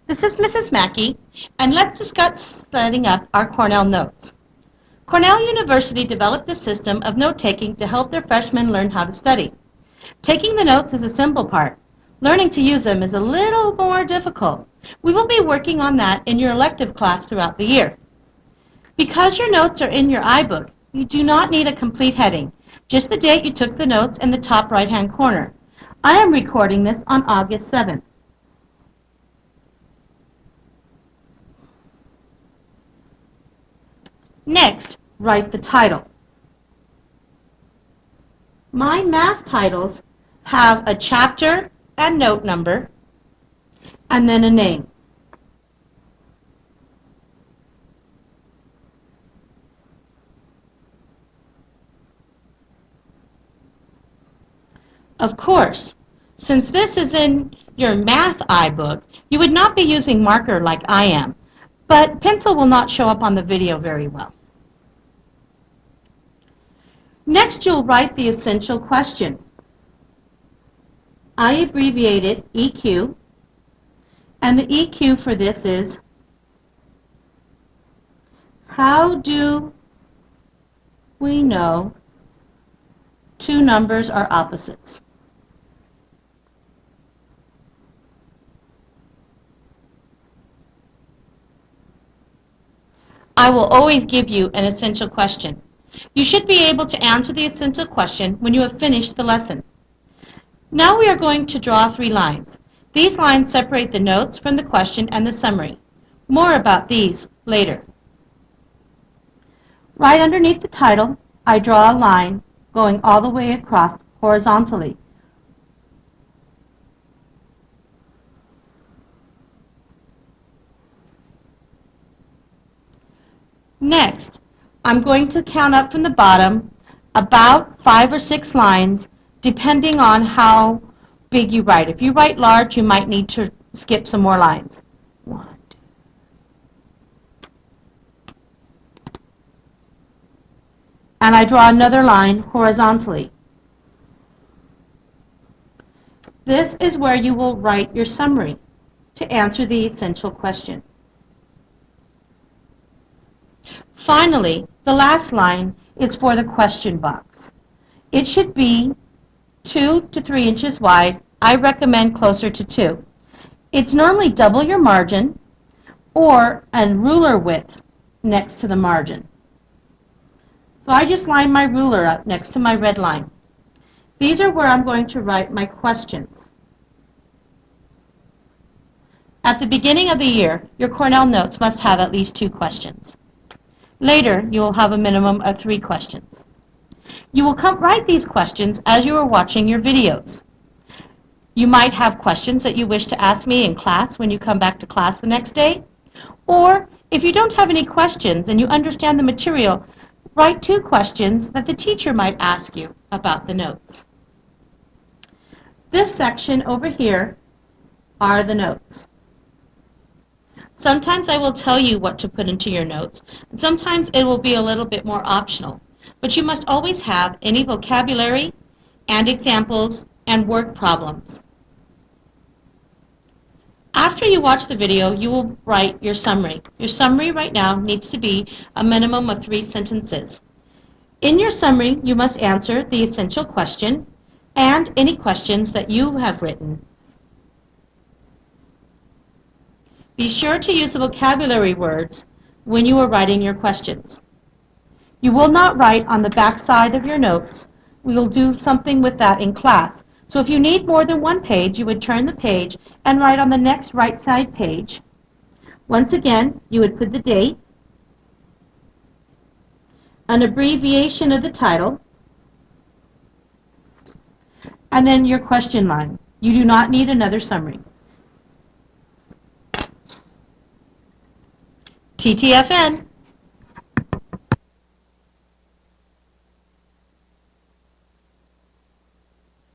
This is Mrs. Mackey, and let's discuss setting up our Cornell Notes. Cornell University developed a system of note-taking to help their freshmen learn how to study. Taking the notes is a simple part. Learning to use them is a little more difficult. We will be working on that in your elective class throughout the year. Because your notes are in your iBook, you do not need a complete heading, just the date you took the notes in the top right-hand corner. I am recording this on August 7th. Next, write the title. My math titles have a chapter and note number, and then a name. Of course, since this is in your math iBook, you would not be using marker like I am, but pencil will not show up on the video very well. Next, you'll write the essential question. I abbreviated EQ, and the EQ for this is, how do we know two numbers are opposites? I will always give you an essential question. You should be able to answer the essential question when you have finished the lesson. Now we are going to draw 3 lines. These lines separate the notes from the question and the summary. More about these later. Right underneath the title, I draw a line going all the way across horizontally. Next, I'm going to count up from the bottom about 5 or 6 lines, depending on how big you write. If you write large, you might need to skip some more lines. 1, 2. And I draw another line horizontally. This is where you will write your summary to answer the essential question. Finally, the last line is for the question box. It should be 2 to 3 inches wide. I recommend closer to 2. It's normally double your margin or a ruler width next to the margin. So I just line my ruler up next to my red line. These are where I'm going to write my questions. At the beginning of the year, your Cornell Notes must have at least 2 questions. Later, you will have a minimum of 3 questions. You will write these questions as you are watching your videos. You might have questions that you wish to ask me in class when you come back to class the next day. Or if you don't have any questions and you understand the material, write 2 questions that the teacher might ask you about the notes. This section over here are the notes. Sometimes I will tell you what to put into your notes, and sometimes it will be a little bit more optional. But you must always have any vocabulary and examples and work problems. After you watch the video, you will write your summary. Your summary right now needs to be a minimum of 3 sentences. In your summary, you must answer the essential question and any questions that you have written. Be sure to use the vocabulary words when you are writing your questions. You will not write on the back side of your notes. We will do something with that in class. So if you need more than 1 page, you would turn the page and write on the next right side page. Once again, you would put the date, an abbreviation of the title, and then your question line. You do not need another summary. TTFN.